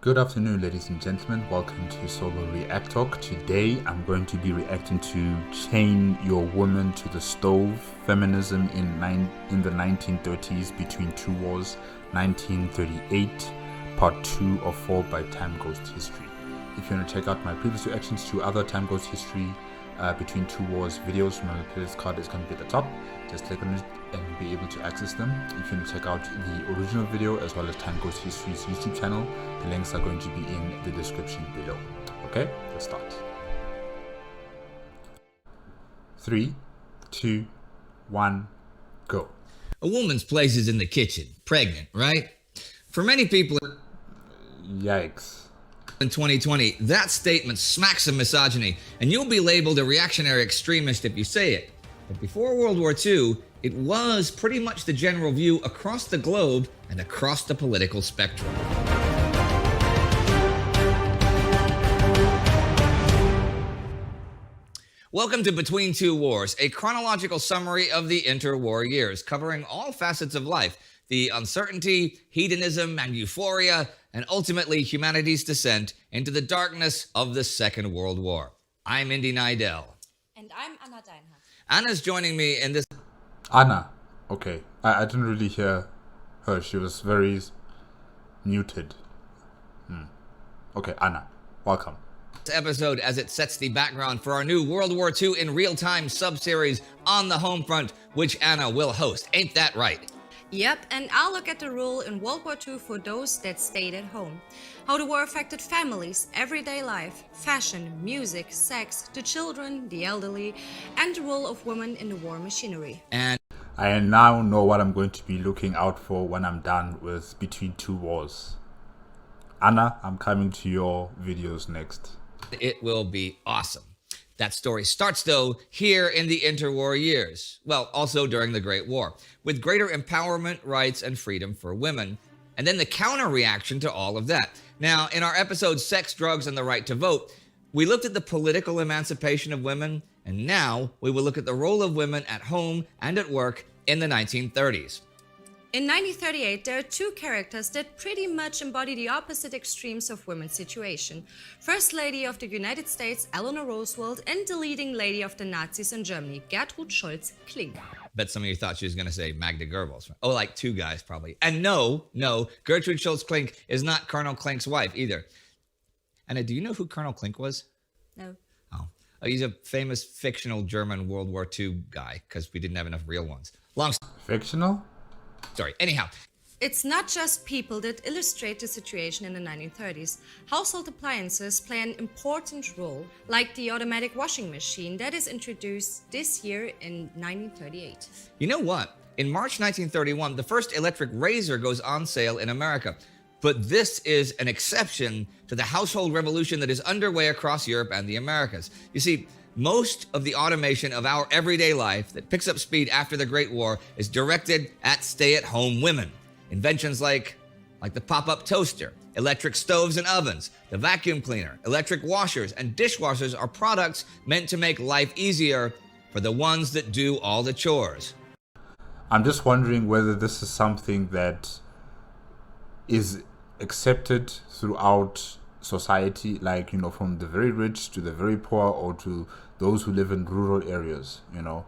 Good afternoon, ladies and gentlemen. Welcome to Solo ReacTalk. Today, I'm going to be reacting to Chain Your Woman to the Stove, Feminism in the 1930s Between Two Wars, 1938, Part 2 of 4 by Time Ghost History. If you want to check out my previous reactions to other Time Ghost History Between Two Wars videos, my playlist card is going to be at the top. Just click on it and be able to access them. If you want to check out the original video as well as Time Ghost History's YouTube channel, the links are going to be in the description below. Okay, let's start. 3, 2, 1, go. A woman's place is in the kitchen, pregnant, right? For many people Yikes. in 2020, that statement smacks of misogyny, and you'll be labeled a reactionary extremist if you say it. But before World War II, it was pretty much the general view across the globe and across the political spectrum. Welcome to Between Two Wars, a chronological summary of the interwar years, covering all facets of life, the uncertainty, hedonism, and euphoria, and ultimately humanity's descent into the darkness of the Second World War. I'm Indy Nidell. And I'm Anna Deinhardt. Anna's joining me in this... Anna. Okay. I didn't really hear her. She was very muted. Okay, Anna. Welcome. episode as it sets the background for our new World War II in real-time sub-series On the Home Front, which Anna will host. Ain't that right? Yep, and I'll look at the role in World War II for those that stayed at home. How the war affected families, everyday life, fashion, music, sex, the children, the elderly, and the role of women in the war machinery. And I now know what I'm going to be looking out for when I'm done with Between Two Wars. Anna, I'm coming to your videos next. it will be awesome. That story starts, though, here in the interwar years. Well, also during the Great War, with greater empowerment, rights, and freedom for women. And then the counter-reaction to all of that. Now, in our episode, Sex, Drugs, and the Right to Vote, we looked at the political emancipation of women, and now we will look at the role of women at home and at work in the 1930s. In 1938, there are two characters that pretty much embody the opposite extremes of women's situation. First Lady of the United States, Eleanor Roosevelt, and the leading lady of the Nazis in Germany, Gertrude scholtz-klink. Bet some of you thought she was going to say Magda Goebbels. Oh, like two guys, probably. And no, Gertrude scholtz-klink is not Colonel Klink's wife either. Anna, do you know who Colonel Klink was? No. Oh, he's a famous fictional German World War II guy, because we didn't have enough real ones. Long Fictional? story. Anyhow, It's not just people that illustrate the situation in the 1930s. Household appliances play an important role, like the automatic washing machine that is introduced this year in 1938. you know what? In March 1931, the first electric razor goes on sale in America. But this is an exception to the household revolution that is underway across Europe and the Americas. You see, most of the automation of our everyday life that picks up speed after the Great War is directed at stay-at-home women. Inventions like the pop-up toaster, electric stoves and ovens, the vacuum cleaner, electric washers, and dishwashers are products meant to make life easier for the ones that do all the chores. I'm just wondering whether this is something that is accepted throughout society, like, you know, from the very rich to the very poor, or to those who live in rural areas, you know,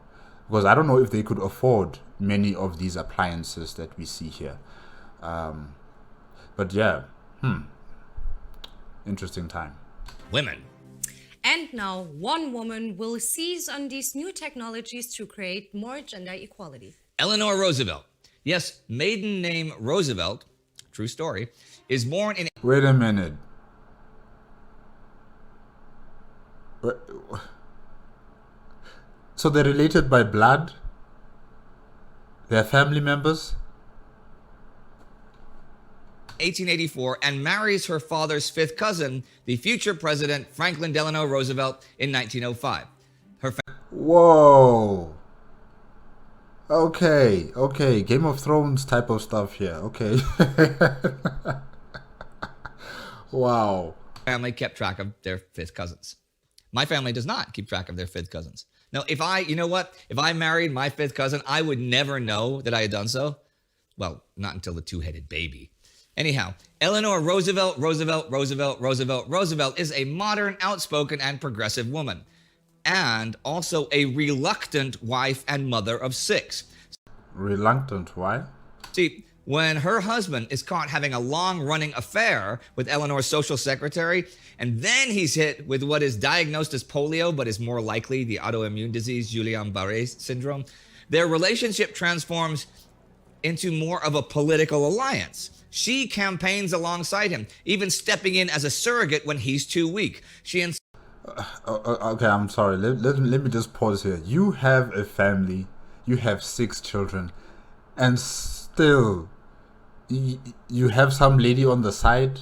because I don't know if they could afford many of these appliances that we see here. But yeah, interesting time. Women. And now, one woman will seize on these new technologies to create more gender equality. Eleanor Roosevelt. Yes, maiden name Roosevelt, true story, is born in... Wait a minute. So they're related by blood? They're family members? 1884 and marries her father's fifth cousin, the future president Franklin Delano Roosevelt, in 1905. Whoa. Okay. Game of Thrones type of stuff here. Okay. Wow. Family kept track of their fifth cousins. My family does not keep track of their fifth cousins. Now, if I married my fifth cousin, I would never know that I had done so. Well, not until the two-headed baby. Anyhow, Eleanor Roosevelt is a modern, outspoken, and progressive woman, and also a reluctant wife and mother of 6. Reluctant, why? See, when her husband is caught having a long-running affair with Eleanor's social secretary, and then he's hit with what is diagnosed as polio, but is more likely the autoimmune disease Guillain-Barré syndrome, their relationship transforms into more of a political alliance. She campaigns alongside him, even stepping in as a surrogate when he's too weak. Okay, I'm sorry. Let me just pause here. You have a family, you have 6 children, and still you have some lady on the side.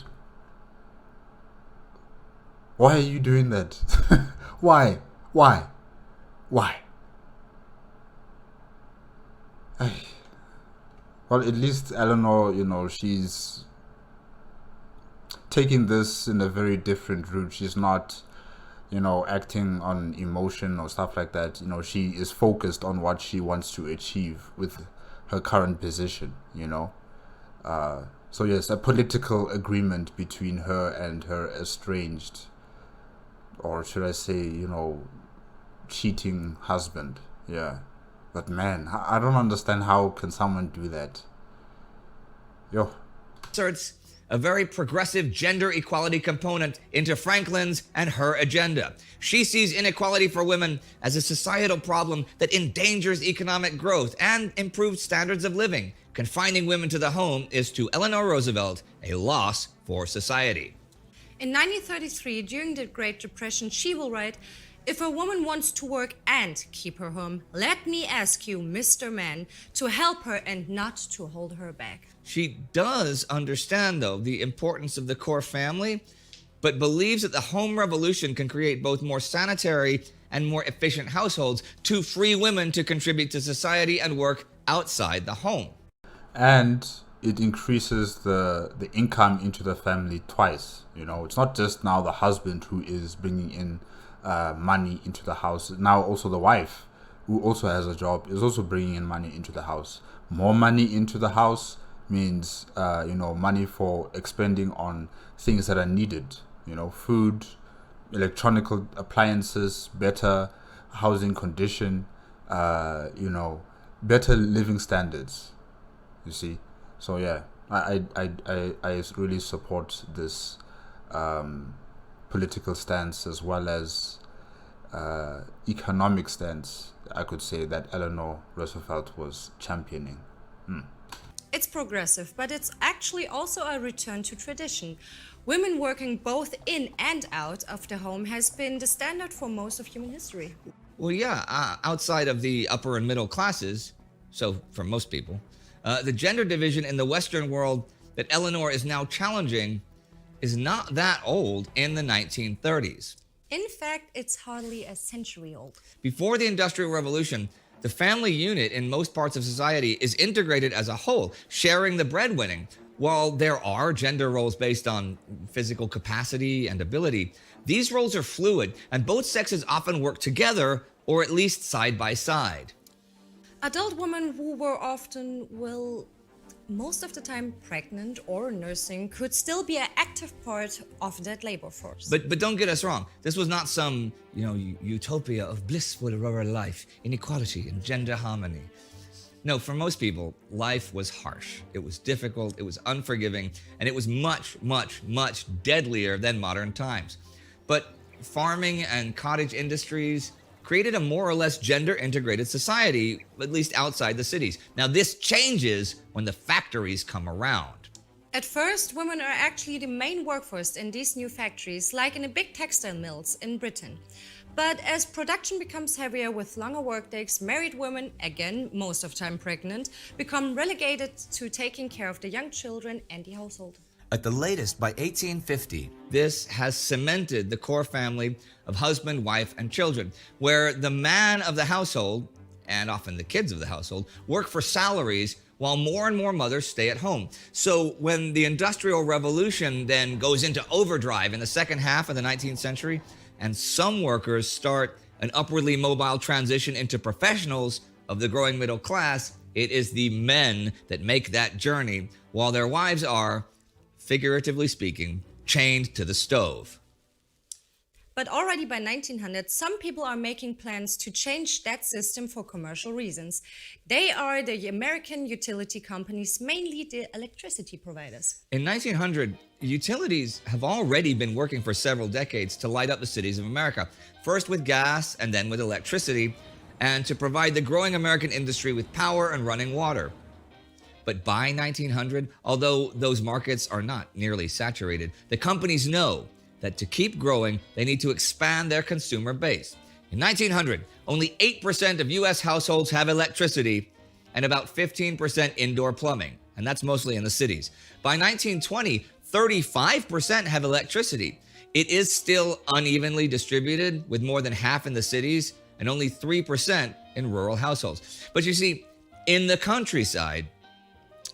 Why are you doing that? Why? Well, at least Eleanor, she's taking this in a very different route. She's not, acting on emotion or stuff like that. She is focused on what she wants to achieve with her current position, So yes, a political agreement between her and her estranged, or should I say, cheating husband. Yeah. But man, I don't understand how can someone do that. Yo. Inserts a very progressive gender equality component into Franklin's and her agenda. She sees inequality for women as a societal problem that endangers economic growth and improves standards of living. Confining women to the home is to Eleanor Roosevelt a loss for society. In 1933, during the Great Depression, she will write, "If a woman wants to work and keep her home, let me ask you, Mr. Man, to help her and not to hold her back." She does understand, though, the importance of the core family, but believes that the home revolution can create both more sanitary and more efficient households to free women to contribute to society and work outside the home. And it increases the income into the family twice. It's not just now the husband who is bringing in money into the house. Now also the wife, who also has a job, is also bringing in money into the house. More money into the house means money for expending on things that are needed. Food, electronic appliances, better housing condition, better living standards. You see, so yeah, I really support this political stance as well as economic stance, I could say, that Eleanor Roosevelt was championing. It's progressive, but it's actually also a return to tradition. Women working both in and out of the home has been the standard for most of human history. Well, yeah, outside of the upper and middle classes, so for most people, the gender division in the Western world that Eleanor is now challenging is not that old in the 1930s. In fact, it's hardly a century old. Before the Industrial Revolution, the family unit in most parts of society is integrated as a whole, sharing the breadwinning. While there are gender roles based on physical capacity and ability, these roles are fluid, and both sexes often work together, or at least side by side. Adult women who were often, most of the time pregnant or nursing could still be an active part of that labor force. But don't get us wrong. This was not some, utopia of blissful rural life, inequality, and gender harmony. No, for most people, life was harsh. It was difficult, it was unforgiving, and it was much, much, much deadlier than modern times. But farming and cottage industries created a more or less gender-integrated society, at least outside the cities. Now, this changes when the factories come around. At first, women are actually the main workforce in these new factories, like in the big textile mills in Britain. But as production becomes heavier with longer workdays, married women, again, most of the time pregnant, become relegated to taking care of the young children and the household. At the latest, by 1850, this has cemented the core family of husband, wife, and children, where the man of the household, and often the kids of the household, work for salaries while more and more mothers stay at home. So when the Industrial Revolution then goes into overdrive in the second half of the 19th century, and some workers start an upwardly mobile transition into professionals of the growing middle class, it is the men that make that journey, while their wives are figuratively speaking, chained to the stove. But already by 1900, some people are making plans to change that system for commercial reasons. They are the American utility companies, mainly the electricity providers. In 1900, utilities have already been working for several decades to light up the cities of America, first with gas and then with electricity, and to provide the growing American industry with power and running water. But by 1900, although those markets are not nearly saturated, the companies know that to keep growing, they need to expand their consumer base. In 1900, only 8% of US households have electricity and about 15% indoor plumbing, and that's mostly in the cities. By 1920, 35% have electricity. It is still unevenly distributed, with more than half in the cities and only 3% in rural households. But you see, in the countryside,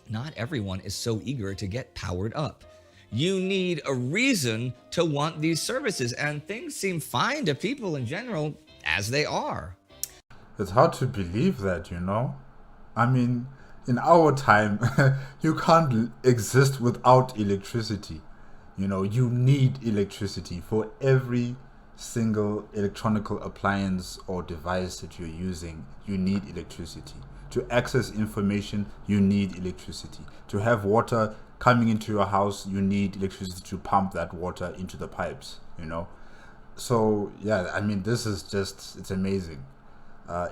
not everyone is so eager to get powered up. You need a reason to want these services, and things seem fine to people in general as they are. It's hard to believe that, you know? I mean, in our time, you can't exist without electricity. You know, you need electricity for every single electronical appliance or device that you're using. You need electricity. To access information, you need electricity. To have water coming into your house, you need electricity to pump that water into the pipes, you know? So, yeah, I mean, this is just, it's amazing.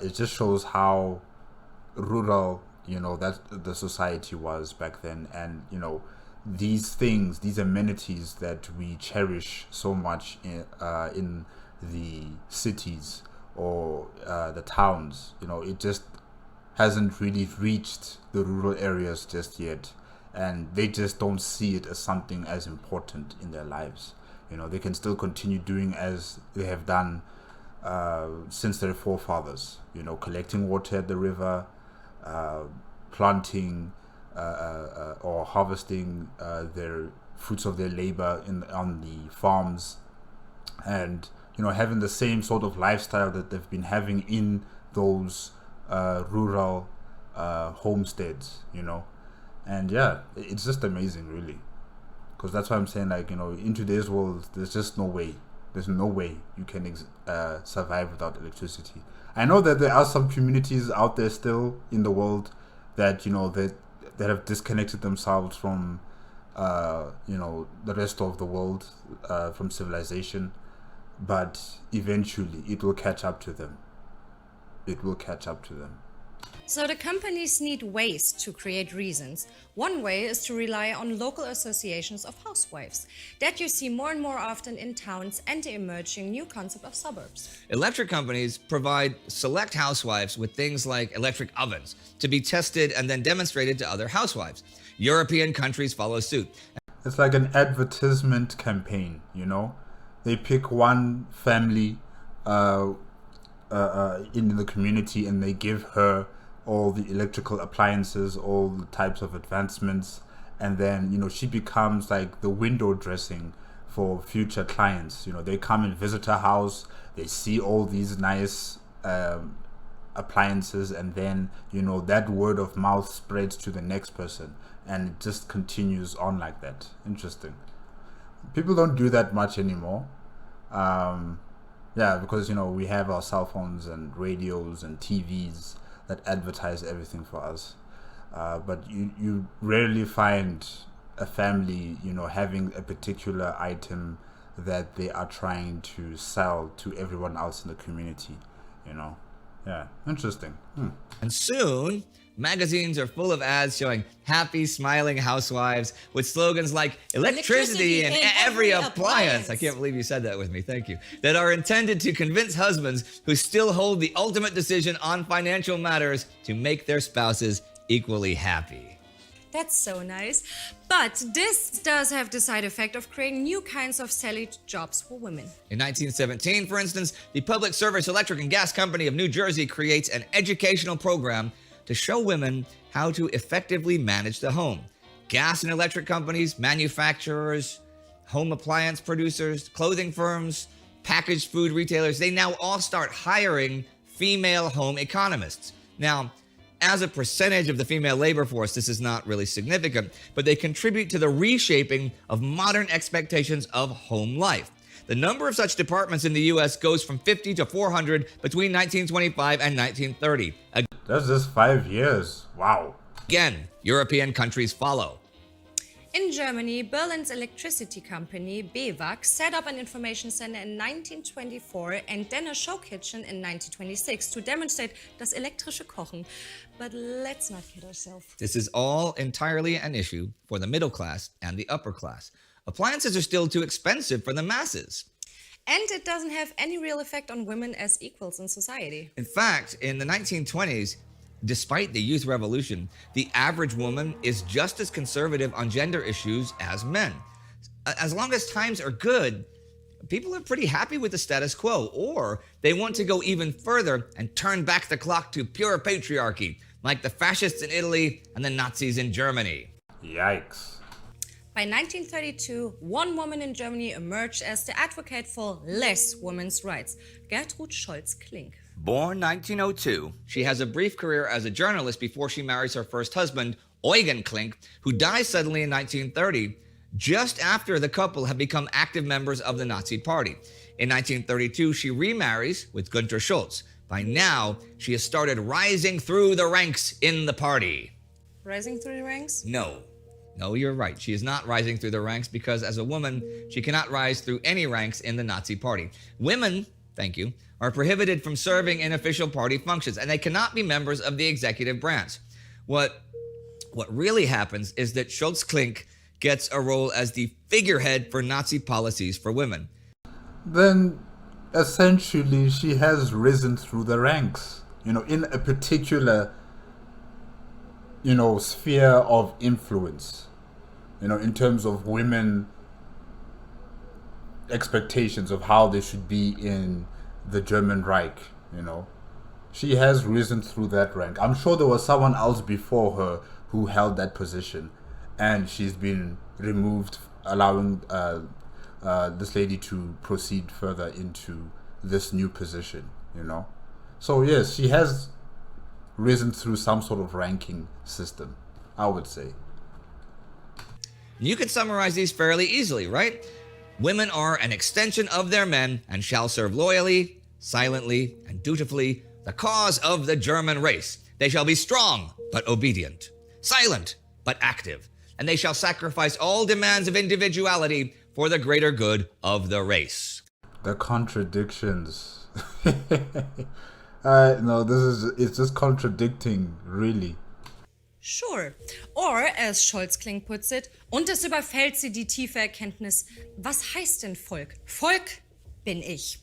It just shows how rural, you know, that the society was back then. And, you know, these things, these amenities that we cherish so much in the cities or the towns, you know, it just hasn't really reached the rural areas just yet. And they just don't see it as something as important in their lives. You know, they can still continue doing as they have done since their forefathers, you know, collecting water at the river, planting or harvesting their fruits of their labor on the farms, and, you know, having the same sort of lifestyle that they've been having in those rural homesteads, you know. And yeah, it's just amazing, really, because that's why I'm saying, like, you know, in today's world, there's just no way. There's no way you can survive without electricity. I know that there are some communities out there still in the world that, you know, that have disconnected themselves from, you know, the rest of the world, from civilization. But eventually, it will catch up to them. It will catch up to them. So the companies need ways to create reasons. One way is to rely on local associations of housewives that you see more and more often in towns, and the emerging new concept of suburbs. Electric companies provide select housewives with things like electric ovens to be tested and then demonstrated to other housewives. European countries follow suit. It's like an advertisement campaign, you know? They pick one family in the community, and they give her all the electrical appliances, all the types of advancements, and then, you know, she becomes like the window dressing for future clients. You know, they come and visit her house, they see all these nice appliances, and then, you know, that word of mouth spreads to the next person, and it just continues on like that. Interesting. People don't do that much anymore. Yeah, because, you know, we have our cell phones and radios and TVs that advertise everything for us. But you rarely find a family, you know, having a particular item that they are trying to sell to everyone else in the community, you know. Yeah, interesting. And soon, magazines are full of ads showing happy, smiling housewives with slogans like electricity in every appliance. I can't believe you said that with me. Thank you. That are intended to convince husbands who still hold the ultimate decision on financial matters to make their spouses equally happy. That's so nice. But this does have the side effect of creating new kinds of salary jobs for women. In 1917, for instance, the Public Service Electric and Gas Company of New Jersey creates an educational program to show women how to effectively manage the home. Gas and electric companies, manufacturers, home appliance producers, clothing firms, packaged food retailers, they now all start hiring female home economists. Now, as a percentage of the female labor force, this is not really significant, but they contribute to the reshaping of modern expectations of home life. The number of such departments in the US goes from 50 to 400 between 1925 and 1930. That's just 5 years. Wow. Again, European countries follow. In Germany, Berlin's electricity company, BEWAG, set up an information center in 1924 and then a show kitchen in 1926 to demonstrate das elektrische Kochen. But let's not kid ourselves. This is all entirely an issue for the middle class and the upper class. Appliances are still too expensive for the masses. And it doesn't have any real effect on women as equals in society. In fact, in the 1920s, despite the youth revolution, the average woman is just as conservative on gender issues as men. As long as times are good, people are pretty happy with the status quo, or they want to go even further and turn back the clock to pure patriarchy, like the fascists in Italy and the Nazis in Germany. Yikes. By 1932, one woman in Germany emerged as the advocate for less women's rights, Gertrud Scholtz-Klink. Born 1902, she has a brief career as a journalist before she marries her first husband, Eugen Klink, who dies suddenly in 1930, just after the couple had become active members of the Nazi Party. In 1932, she remarries with Günther Schultz. By now, she has started rising through the ranks in the party. Rising through the ranks? No, you're right. She is not rising through the ranks because as a woman, she cannot rise through any ranks in the Nazi Party. Women, thank you, are prohibited from serving in official party functions, and they cannot be members of the executive branch. What really happens is that Scholtz-Klink gets a role as the figurehead for Nazi policies for women. Then, essentially, she has risen through the ranks, in a particular, sphere of influence, in terms of women expectations of how they should be in the German Reich, She has risen through that rank. I'm sure there was someone else before her who held that position, and she's been removed, allowing this lady to proceed further into this new position, So yes, she has risen through some sort of ranking system, I would say. You can summarize these fairly easily, right? Women are an extension of their men and shall serve loyally, silently, and dutifully the cause of the German race. They shall be strong, but obedient, silent, but active, and they shall sacrifice all demands of individuality for the greater good of the race. The contradictions. No, it's just contradicting, really. Sure. Or, as Scholtz-Klink puts it, und es überfällt sie die tiefe Erkenntnis, was heißt denn Volk? Volk bin ich.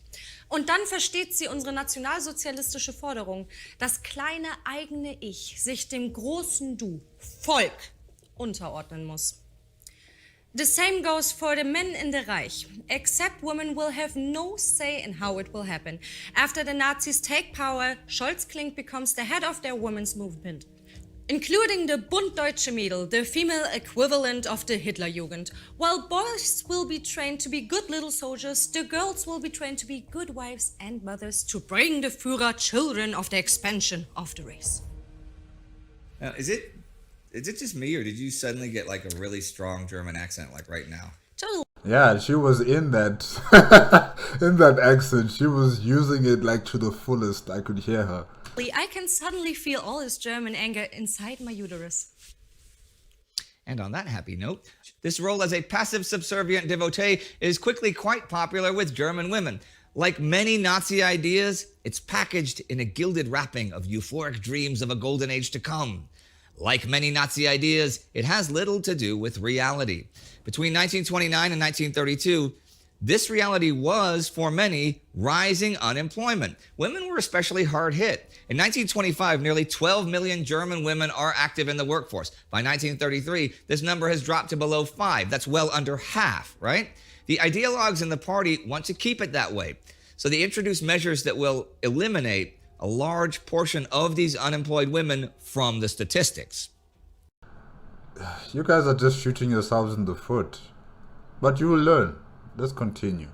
Und dann versteht sie unsere nationalsozialistische Forderung, das kleine eigene Ich sich dem großen Du, Volk, unterordnen muss. The same goes for the men in the Reich, except women will have no say in how it will happen. After the Nazis take power, Scholtz-Klink becomes the head of their women's movement, including the Bund Deutsche Mädel, the female equivalent of the Hitlerjugend. While boys will be trained to be good little soldiers, the girls will be trained to be good wives and mothers to bring the Führer children of the expansion of the race. Now, is it just me, or did you suddenly get like a really strong German accent like right now? Totally. Yeah, she was in that in that accent. She was using it like to the fullest. I could hear her. I can suddenly feel all this German anger inside my uterus. And on that happy note, this role as a passive subservient devotee is quickly quite popular with German women. Like many Nazi ideas, it's packaged in a gilded wrapping of euphoric dreams of a golden age to come. Like many Nazi ideas, it has little to do with reality. Between 1929 and 1932, this reality was, for many, rising unemployment. Women were especially hard hit. In 1925, nearly 12 million German women are active in the workforce. By 1933, this number has dropped to below 5. That's well under half, right? The ideologues in the party want to keep it that way. So they introduce measures that will eliminate a large portion of these unemployed women from the statistics. You guys are just shooting yourselves in the foot. But you will learn. Let's continue.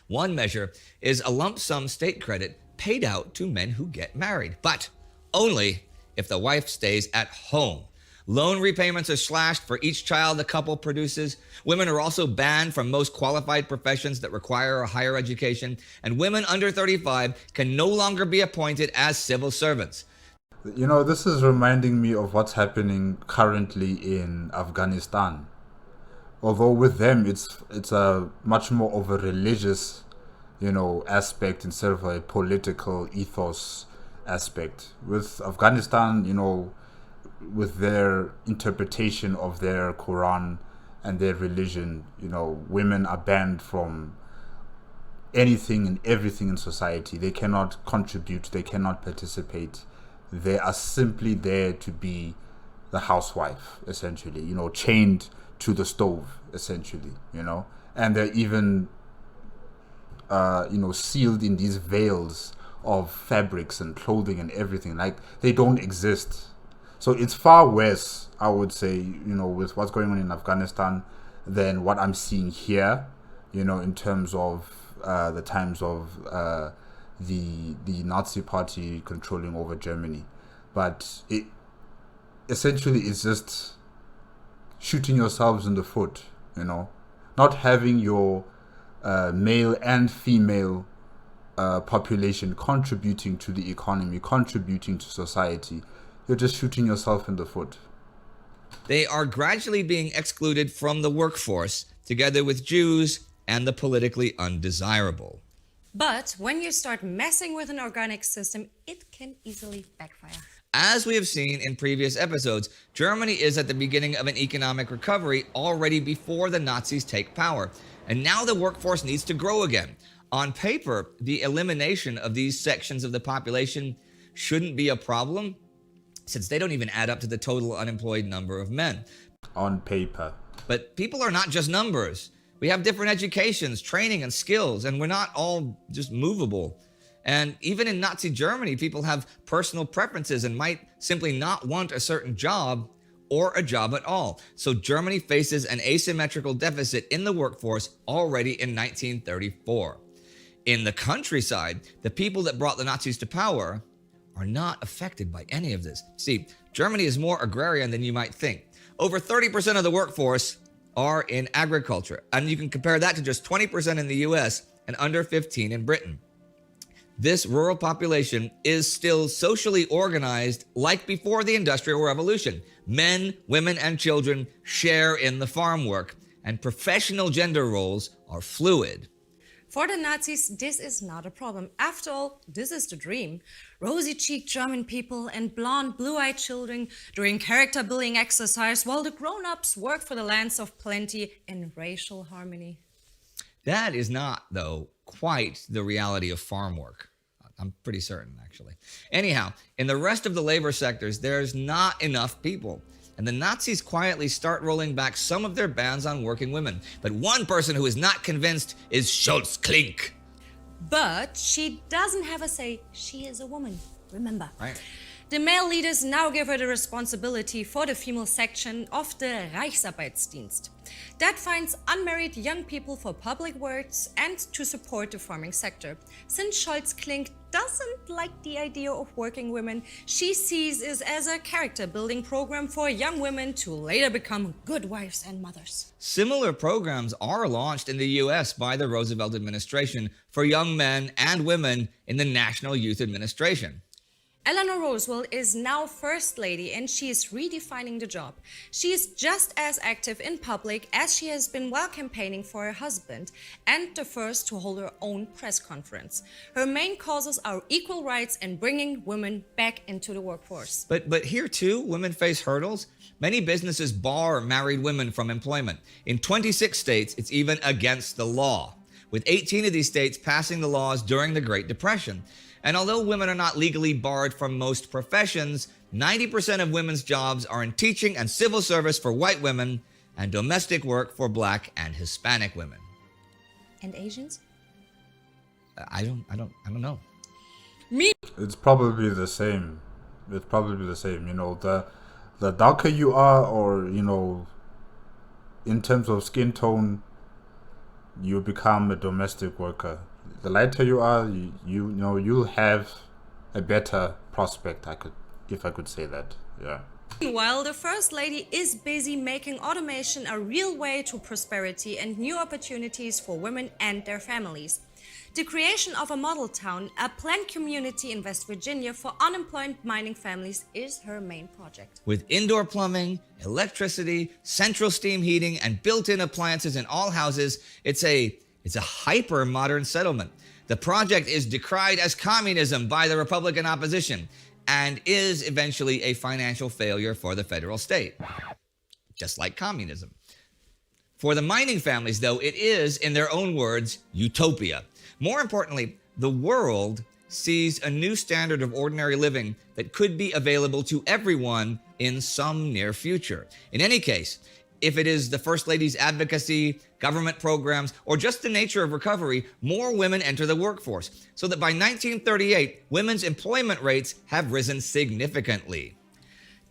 One measure is a lump sum state credit paid out to men who get married, but only if the wife stays at home. Loan repayments are slashed for each child the couple produces. Women are also banned from most qualified professions that require a higher education, and women under 35 can no longer be appointed as civil servants. You know, this is reminding me of what's happening currently in Afghanistan. Although with them, it's a much more of a religious, aspect instead of a political ethos aspect. With Afghanistan, with their interpretation of their Quran and their religion, women are banned from anything and everything in society. They cannot contribute, they cannot participate. They are simply there to be the housewife, essentially, chained to the stove, essentially, and they're even, sealed in these veils of fabrics and clothing and everything. Like, they don't exist. So it's far worse, I would say, with what's going on in Afghanistan than what I'm seeing here, in terms of the times of the Nazi party controlling over Germany. But it essentially is just shooting yourselves in the foot, not having your male and female population contributing to the economy, contributing to society. You're just shooting yourself in the foot. They are gradually being excluded from the workforce, together with Jews and the politically undesirable. But when you start messing with an organic system, it can easily backfire. As we have seen in previous episodes, Germany is at the beginning of an economic recovery already before the Nazis take power. And now the workforce needs to grow again. On paper, the elimination of these sections of the population shouldn't be a problem, since they don't even add up to the total unemployed number of men. On paper. But people are not just numbers. We have different educations, training, and skills, and we're not all just movable. And even in Nazi Germany, people have personal preferences and might simply not want a certain job or a job at all. So Germany faces an asymmetrical deficit in the workforce already in 1934. In the countryside, the people that brought the Nazis to power are not affected by any of this. See, Germany is more agrarian than you might think. Over 30% of the workforce are in agriculture, and you can compare that to just 20% in the US and under 15% in Britain. This rural population is still socially organized like before the Industrial Revolution. Men, women, and children share in the farm work, and professional gender roles are fluid. For the Nazis, this is not a problem. After all, this is the dream. Rosy-cheeked German people and blonde, blue-eyed children doing character-building exercise while the grown-ups work for the lands of plenty in racial harmony. That is not, though, quite the reality of farm work. I'm pretty certain, actually. Anyhow, in the rest of the labor sectors, there's not enough people. And the Nazis quietly start rolling back some of their bans on working women. But one person who is not convinced is scholtz-klink. But she doesn't have a say. She is a woman, remember. Right. The male leaders now give her the responsibility for the female section of the Reichsarbeitsdienst. That finds unmarried young people for public works and to support the farming sector. Since scholtz-klink doesn't like the idea of working women, she sees it as a character-building program for young women to later become good wives and mothers. Similar programs are launched in the US by the Roosevelt administration for young men and women in the National Youth Administration. Eleanor Roosevelt is now First Lady and she is redefining the job. She is just as active in public as she has been while campaigning for her husband and the first to hold her own press conference. Her main causes are equal rights and bringing women back into the workforce. But here too, women face hurdles. Many businesses bar married women from employment. In 26 states, it's even against the law, with 18 of these states passing the laws during the Great Depression. And although women are not legally barred from most professions, 90% of women's jobs are in teaching and civil service for white women and domestic work for Black and Hispanic women. And Asians? I don't know. Me? It's probably the same. It's probably the same. The darker you are, or in terms of skin tone, you become a domestic worker. The lighter you are, you'll have a better prospect, I could if I could say that. Yeah. Meanwhile, the First Lady is busy making automation a real way to prosperity and new opportunities for women and their families. The creation of a model town, a planned community in West Virginia for unemployed mining families, is her main project. With indoor plumbing, electricity, central steam heating, and built-in appliances in all houses, it's a hyper-modern settlement. The project is decried as communism by the Republican opposition and is eventually a financial failure for the federal state, just like communism. For the mining families, though, it is, in their own words, utopia. More importantly, the world sees a new standard of ordinary living that could be available to everyone in some near future. In any case, if it is the First Lady's advocacy, government programs, or just the nature of recovery, more women enter the workforce, so that by 1938, women's employment rates have risen significantly.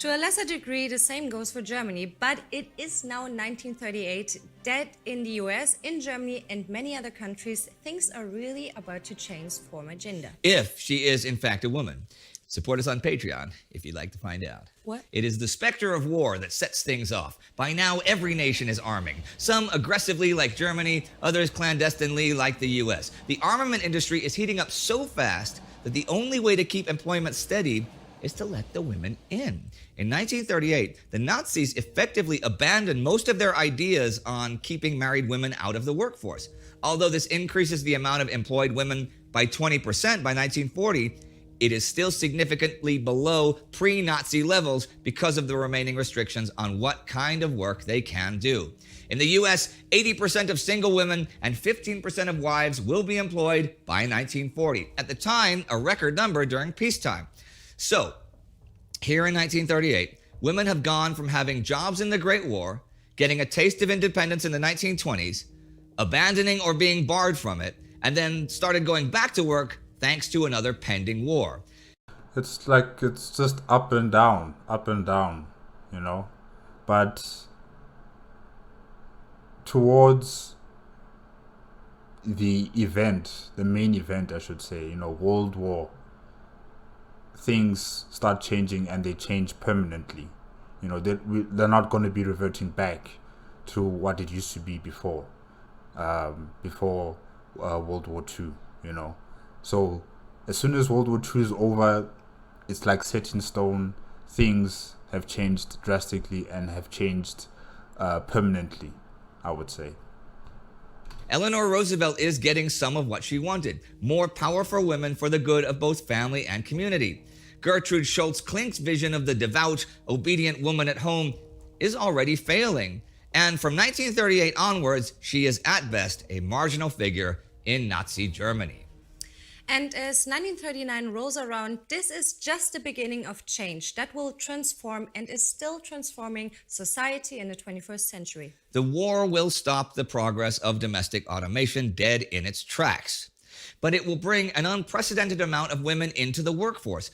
To a lesser degree, the same goes for Germany, but it is now 1938 that in the US, in Germany, and many other countries, things are really about to change for my gender. If she is, in fact, a woman. Support us on Patreon if you'd like to find out. What? It is the specter of war that sets things off. By now, every nation is arming. Some aggressively like Germany, others clandestinely like the US. The armament industry is heating up so fast that the only way to keep employment steady is to let the women in. In 1938, the Nazis effectively abandoned most of their ideas on keeping married women out of the workforce. Although this increases the amount of employed women by 20% by 1940, it is still significantly below pre-Nazi levels because of the remaining restrictions on what kind of work they can do. In the US, 80% of single women and 15% of wives will be employed by 1940. At the time, a record number during peacetime. So, here in 1938, women have gone from having jobs in the Great War, getting a taste of independence in the 1920s, abandoning or being barred from it, and then started going back to work thanks to another pending war. It's like, it's just up and down, you know. But towards the event, the main event, I should say, you know, World War, things start changing, and they change permanently. You know, they're not going to be reverting back to what it used to be before World War II, you know. So as soon as World War II is over, it's like set in stone. Things have changed drastically and have changed permanently, I would say. Eleanor Roosevelt is getting some of what she wanted, more power for women for the good of both family and community. Gertrude Scholtz-Klink's vision of the devout, obedient woman at home is already failing. And from 1938 onwards, she is at best a marginal figure in Nazi Germany. And as 1939 rolls around, this is just the beginning of change that will transform and is still transforming society in the 21st century. The war will stop the progress of domestic automation dead in its tracks. But it will bring an unprecedented amount of women into the workforce.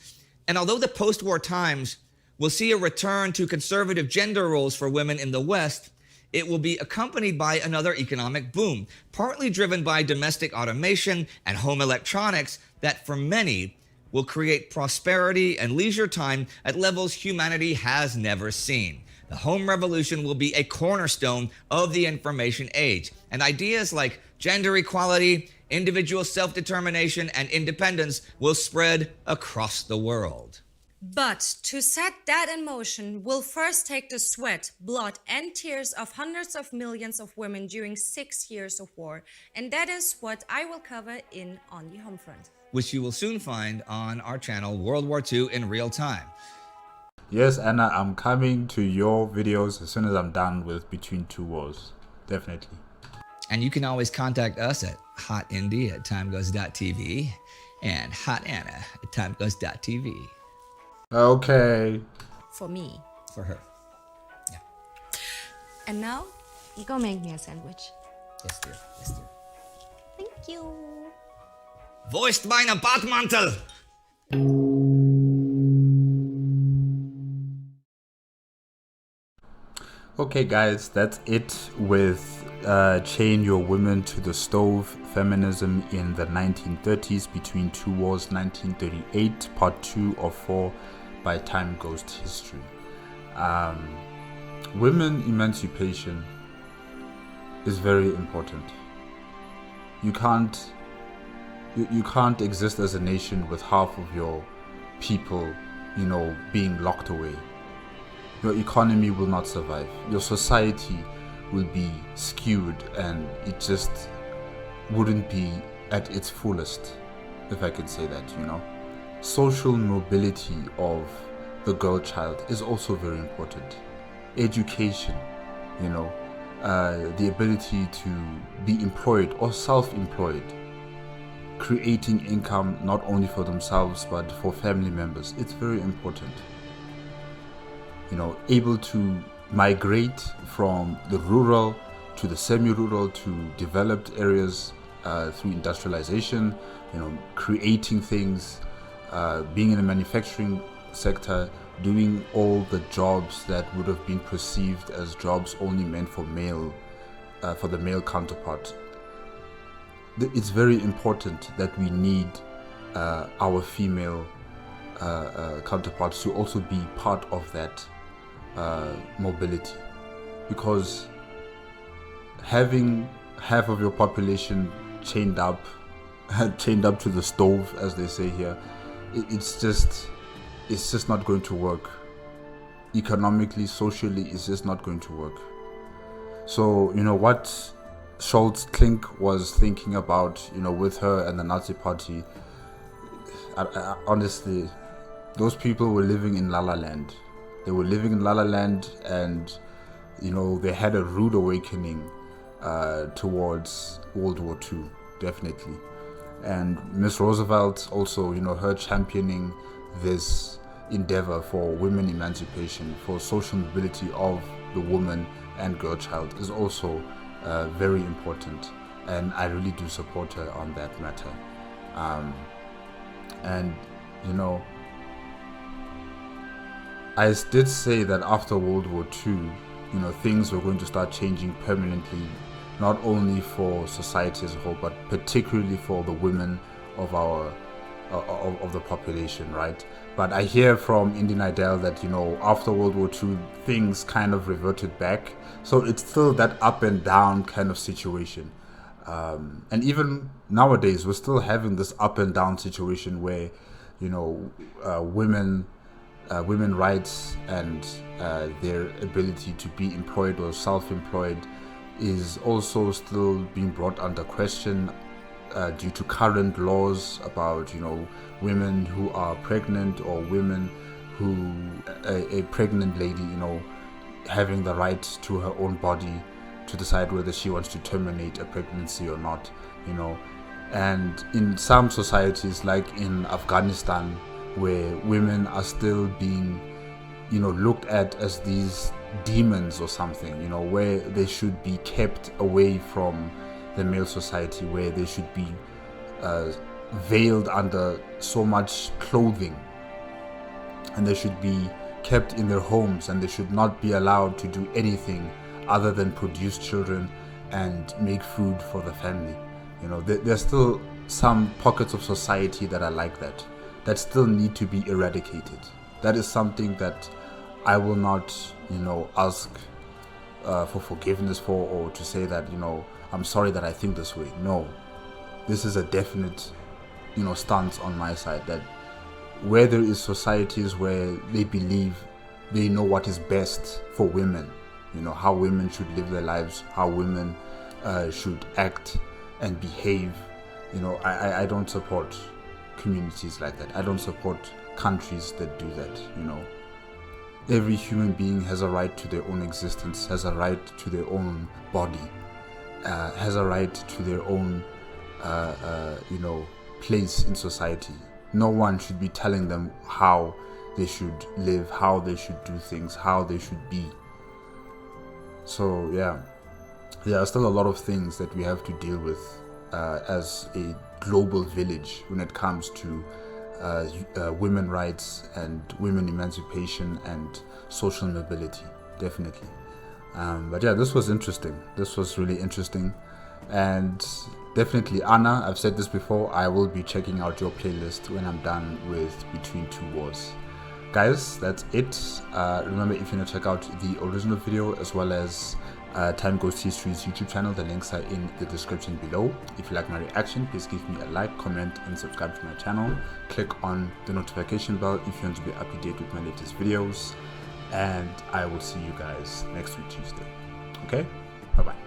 And although the post-war times will see a return to conservative gender roles for women in the West, it will be accompanied by another economic boom, partly driven by domestic automation and home electronics that, for many, will create prosperity and leisure time at levels humanity has never seen. The home revolution will be a cornerstone of the information age, and ideas like gender equality, individual self-determination, and independence will spread across the world. But to set that in motion will first take the sweat, blood, and tears of hundreds of millions of women during 6 years of war. And that is what I will cover in On the Home Front, which you will soon find on our channel, World War II in Real Time. Yes, Anna, I'm coming to your videos as soon as I'm done with Between Two Wars. Definitely. And you can always contact us at hotindy@timegoes.tv and hotanna@timegoes.tv. Okay. for me. For her. Yeah. And now, go make me a sandwich. Yes, dear. Yes, dear. Thank you. Wo ist mein Badmantel? Okay, guys, that's it with Chain Your Women to the Stove, Feminism in the 1930s Between Two Wars, 1938, part 2 of 4 by time goes to history. Women emancipation is very important. You can't exist as a nation with half of your people, being locked away. Your economy will not survive. Your society will be skewed, and it just wouldn't be at its fullest, if I can say that. Social mobility of the girl child is also very important. Education, the ability to be employed or self-employed, creating income not only for themselves but for family members. It's very important. Able to migrate from the rural to the semi-rural to developed areas through industrialization, creating things, being in the manufacturing sector, doing all the jobs that would have been perceived as jobs only meant for the male counterpart. It's very important that we need our female counterparts to also be part of that mobility, because having half of your population chained up to the stove, as they say here, it's just not going to work. Economically, socially, it's just not going to work. So what scholtz-klink was thinking about, with her and the Nazi Party, I honestly, those people were living in La La Land. They were living in La La Land, and they had a rude awakening towards World War II, definitely. And Miss Roosevelt also, her championing this endeavor for women emancipation, for social mobility of the woman and girl child, is also very important, and I really do support her on that matter. And I did say that after World War II, things were going to start changing permanently, not only for society as a whole, but particularly for the women of our of the population, right? But I hear from Indian Idol that after World War II, things kind of reverted back. So it's still that up and down kind of situation. And even nowadays, we're still having this up and down situation where, women rights and their ability to be employed or self-employed is also still being brought under question due to current laws about, women who are pregnant, or women who, a pregnant lady, having the right to her own body to decide whether she wants to terminate a pregnancy or not, And in some societies, like in Afghanistan, where women are still being, looked at as these demons or something, where they should be kept away from the male society, where they should be veiled under so much clothing, and they should be kept in their homes, and they should not be allowed to do anything other than produce children and make food for the family. There's still some pockets of society that are like that still need to be eradicated. That is something that I will not, ask for forgiveness for, or to say that, I'm sorry that I think this way. No, this is a definite, stance on my side, that where there is societies where they believe they know what is best for women, how women should live their lives, how women should act and behave, I don't support communities like that. I don't support countries that do that. Every human being has a right to their own existence, has a right to their own body, has a right to their own place in society. No one should be telling them how they should live, how they should do things, how they should be. So there are still a lot of things that we have to deal with as a global village when it comes to women rights and women emancipation and social mobility, definitely. But this was interesting. This was really interesting. And definitely, Anna, I've said this before, I will be checking out your playlist when I'm done with Between Two Wars. guys, that's it. Remember, if you want to check out the original video as well as Time Ghost History's YouTube channel, the links are in the description below. If you like my reaction, please give me a like, comment, and subscribe to my channel. Click on the notification bell if you want to be up to date with my latest videos. And I will see you guys next week, Tuesday. Okay? Bye-bye.